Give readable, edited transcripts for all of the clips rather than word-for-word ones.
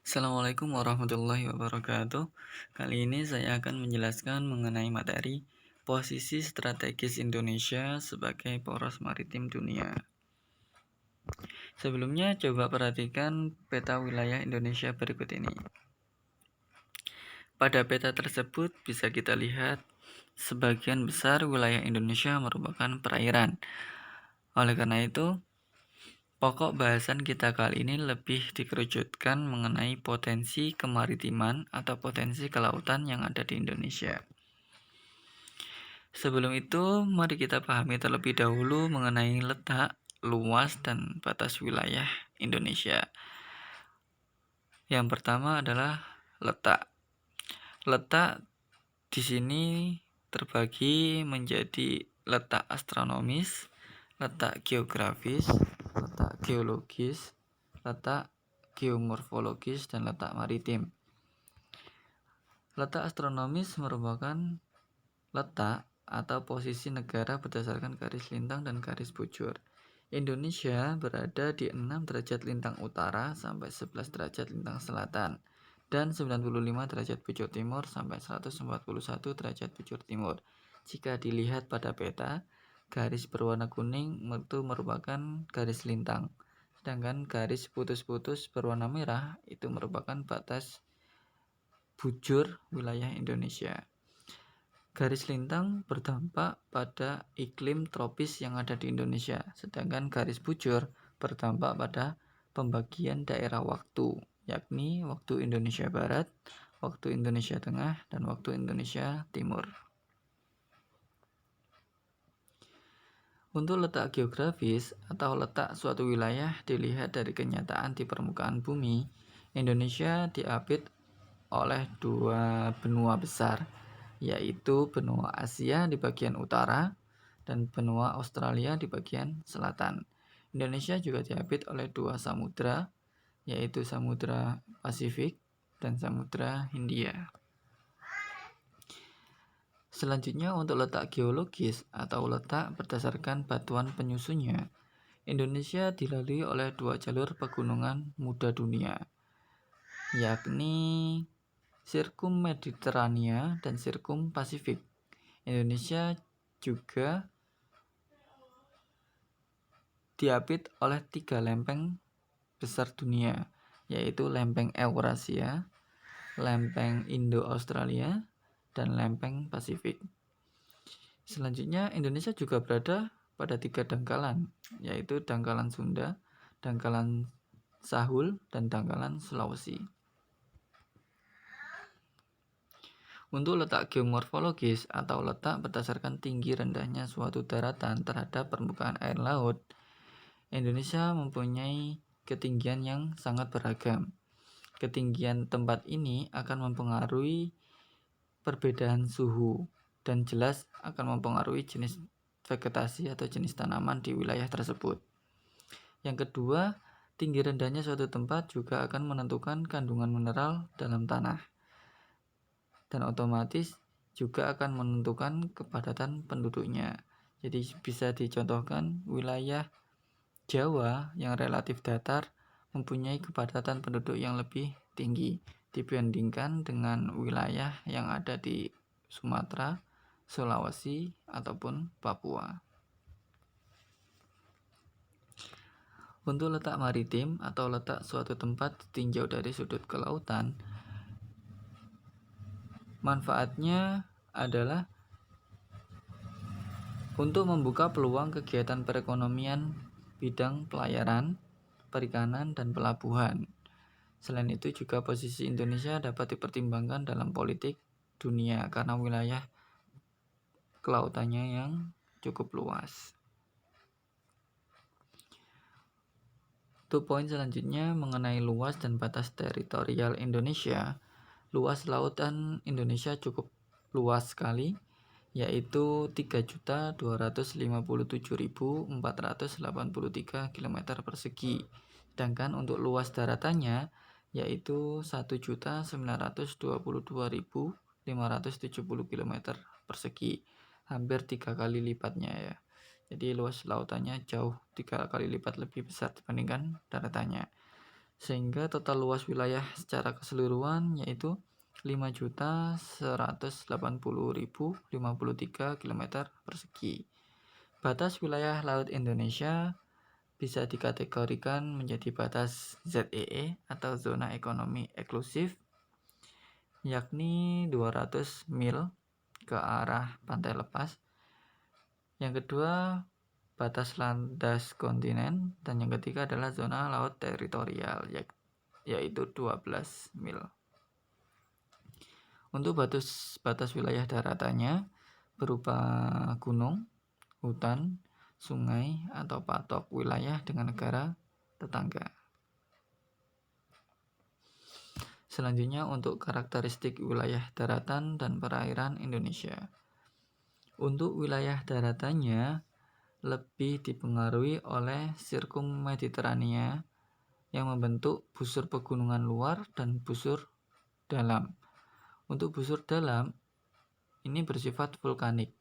Assalamualaikum warahmatullahi wabarakatuh. Kali ini saya akan menjelaskan mengenai materi posisi strategis Indonesia sebagai poros maritim dunia. Sebelumnya, coba perhatikan peta wilayah Indonesia berikut ini. Pada peta tersebut bisa kita lihat sebagian besar wilayah Indonesia merupakan perairan. Oleh karena itu, pokok bahasan kita kali ini lebih dikerucutkan mengenai potensi kemaritiman atau potensi kelautan yang ada di Indonesia. Sebelum itu, mari kita pahami terlebih dahulu mengenai letak, luas, dan batas wilayah Indonesia. Yang pertama adalah letak. Letak di sini terbagi menjadi letak astronomis, letak geografis, letak geologis, letak geomorfologis, dan letak maritim. Letak astronomis merupakan letak atau posisi negara berdasarkan garis lintang dan garis bujur. Indonesia berada di 6 derajat lintang utara sampai 11 derajat lintang selatan dan 95 derajat bujur timur sampai 141 derajat bujur timur. Jika dilihat pada peta, garis berwarna kuning itu merupakan garis lintang, sedangkan garis putus-putus berwarna merah itu merupakan batas bujur wilayah Indonesia. Garis lintang berdampak pada iklim tropis yang ada di Indonesia, sedangkan garis bujur berdampak pada pembagian daerah waktu, yakni waktu Indonesia Barat, waktu Indonesia Tengah, dan waktu Indonesia Timur. Untuk letak geografis atau letak suatu wilayah dilihat dari kenyataan di permukaan bumi. Indonesia diapit oleh dua benua besar, yaitu benua Asia di bagian utara dan benua Australia di bagian selatan. Indonesia juga diapit oleh dua samudra, yaitu Samudra Pasifik dan Samudra Hindia. Selanjutnya untuk letak geologis atau letak berdasarkan batuan penyusunnya, Indonesia dilalui oleh dua jalur pegunungan muda dunia, yakni Sirkum Mediterania dan Sirkum Pasifik. Indonesia juga diapit oleh 3 lempeng besar dunia, yaitu lempeng Eurasia, lempeng Indo-Australia, dan lempeng Pasifik. Selanjutnya, Indonesia juga berada pada 3 dangkalan, yaitu dangkalan Sunda, dangkalan Sahul, dan dangkalan Sulawesi. Untuk letak geomorfologis atau letak berdasarkan tinggi rendahnya suatu daratan terhadap permukaan air laut, Indonesia mempunyai ketinggian yang sangat beragam. Ketinggian tempat ini akan mempengaruhi perbedaan suhu dan jelas akan mempengaruhi jenis vegetasi atau jenis tanaman di wilayah tersebut. Yang kedua, tinggi rendahnya suatu tempat juga akan menentukan kandungan mineral dalam tanah dan otomatis juga akan menentukan kepadatan penduduknya. Jadi bisa dicontohkan wilayah Jawa yang relatif datar mempunyai kepadatan penduduk yang lebih tinggi dibandingkan dengan wilayah yang ada di Sumatera, Sulawesi, ataupun Papua. Untuk letak maritim atau letak suatu tempat ditinjau dari sudut kelautan, manfaatnya adalah untuk membuka peluang kegiatan perekonomian bidang pelayaran, perikanan, dan pelabuhan. Selain itu juga posisi Indonesia dapat dipertimbangkan dalam politik dunia karena wilayah kelautannya yang cukup luas. Untuk poin selanjutnya mengenai luas dan batas teritorial Indonesia. Luas lautan Indonesia cukup luas sekali, yaitu 3.257.483 km persegi. Sedangkan untuk luas daratannya yaitu 1.922.570 km persegi, hampir 3 kali lipatnya ya. Jadi luas lautannya jauh 3 kali lipat lebih besar dibandingkan daratannya. sehingga total luas wilayah secara keseluruhan yaitu 5.180.053 km persegi. Batas wilayah laut Indonesia bisa dikategorikan menjadi batas ZEE atau zona ekonomi eksklusif, yakni 200 mil ke arah pantai lepas. Yang kedua, batas landas kontinen, dan yang ketiga adalah zona laut teritorial, yaitu 12 mil. Untuk batas wilayah daratannya berupa gunung, hutan, sungai, atau patok wilayah dengan negara tetangga. Selanjutnya untuk karakteristik wilayah daratan dan perairan Indonesia. Untuk wilayah daratannya lebih dipengaruhi oleh sirkum Mediterania yang membentuk busur pegunungan luar dan busur dalam. Untuk busur dalam ini bersifat vulkanik,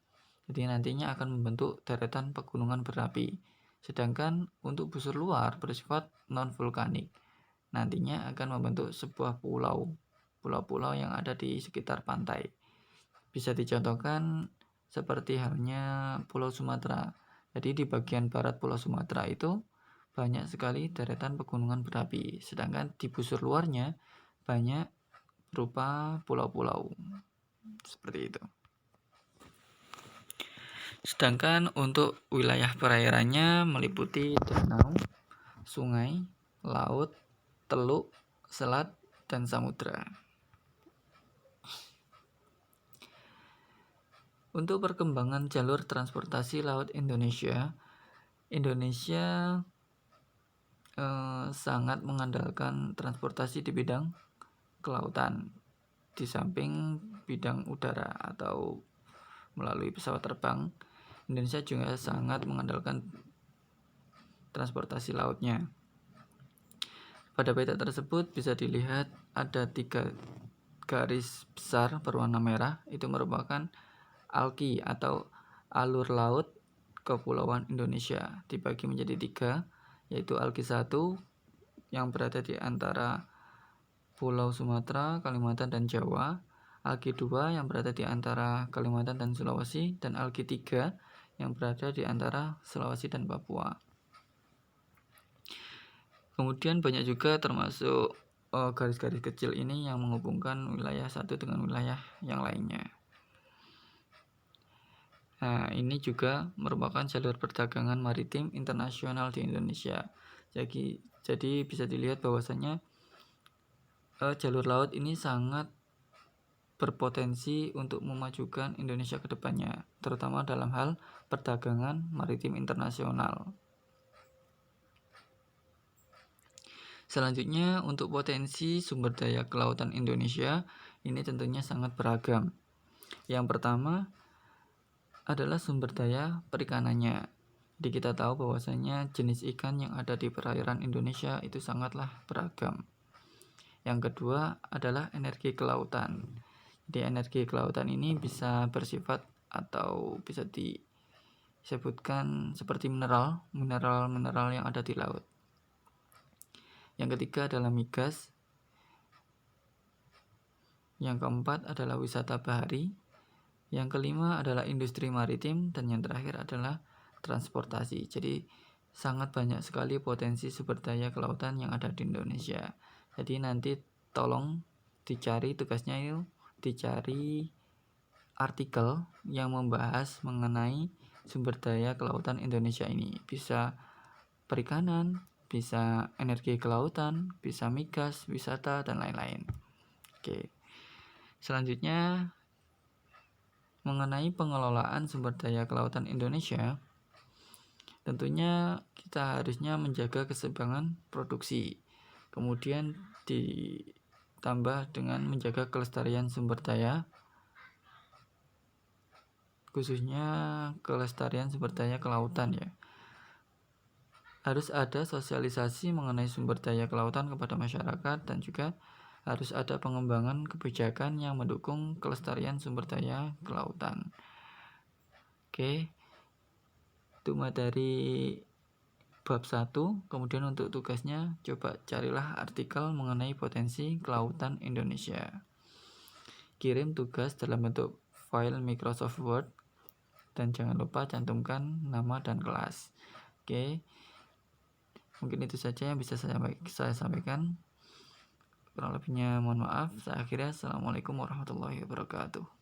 jadi nantinya akan membentuk deretan pegunungan berapi. Sedangkan untuk busur luar bersifat non-vulkanik, nantinya akan membentuk sebuah pulau-pulau yang ada di sekitar pantai. Bisa dicontohkan seperti halnya Pulau Sumatera. Jadi di bagian barat Pulau Sumatera itu banyak sekali deretan pegunungan berapi, sedangkan di busur luarnya banyak berupa pulau-pulau. Seperti itu. Sedangkan untuk wilayah perairannya meliputi danau, sungai, laut, teluk, selat, dan samudra. Untuk perkembangan jalur transportasi laut Indonesia sangat mengandalkan transportasi di bidang kelautan, di samping bidang udara atau melalui pesawat terbang. Indonesia juga sangat mengandalkan transportasi lautnya. Pada peta tersebut bisa dilihat ada 3 garis besar berwarna merah, itu merupakan alki atau alur laut kepulauan Indonesia, dibagi menjadi 3, yaitu alki 1 yang berada di antara Pulau Sumatera, Kalimantan, dan Jawa, alki 2 yang berada di antara Kalimantan dan Sulawesi, dan alki 3 yang berada di antara Sulawesi dan Papua. Kemudian banyak juga termasuk garis-garis kecil ini yang menghubungkan wilayah satu dengan wilayah yang lainnya. Nah, ini juga merupakan jalur perdagangan maritim internasional di Indonesia. Jadi bisa dilihat bahwasanya jalur laut ini sangat berpotensi untuk memajukan Indonesia ke depannya, terutama dalam hal perdagangan maritim internasional. Selanjutnya, untuk potensi sumber daya kelautan Indonesia ini tentunya sangat beragam. Yang pertama adalah sumber daya perikanannya. Jadi kita tahu bahwasanya jenis ikan yang ada di perairan Indonesia itu sangatlah beragam. Yang kedua adalah energi kelautan. Jadi energi kelautan ini bisa bersifat atau bisa disebutkan seperti mineral yang ada di laut. Yang ketiga adalah migas. Yang keempat adalah wisata bahari. Yang kelima adalah industri maritim, dan yang terakhir adalah transportasi. Jadi sangat banyak sekali potensi sumber daya kelautan yang ada di Indonesia. Jadi nanti tolong dicari, tugasnya itu dicari artikel yang membahas mengenai sumber daya kelautan Indonesia ini. Bisa perikanan, bisa energi kelautan, bisa migas, wisata, dan lain-lain. Oke. Selanjutnya mengenai pengelolaan sumber daya kelautan Indonesia, tentunya kita harusnya menjaga keseimbangan produksi. Kemudian ditambah dengan menjaga kelestarian sumber daya, khususnya kelestarian sumber daya kelautan ya. Harus ada sosialisasi mengenai sumber daya kelautan kepada masyarakat, dan juga harus ada pengembangan kebijakan yang mendukung kelestarian sumber daya kelautan. Oke, itu materi bab 1. Kemudian untuk tugasnya coba carilah artikel mengenai potensi kelautan Indonesia. Kirim tugas dalam bentuk file Microsoft Word dan jangan lupa cantumkan nama dan kelas. Oke. Mungkin itu saja yang bisa saya sampaikan. Kurang lebihnya mohon maaf. Saya akhirnya assalamualaikum warahmatullahi wabarakatuh.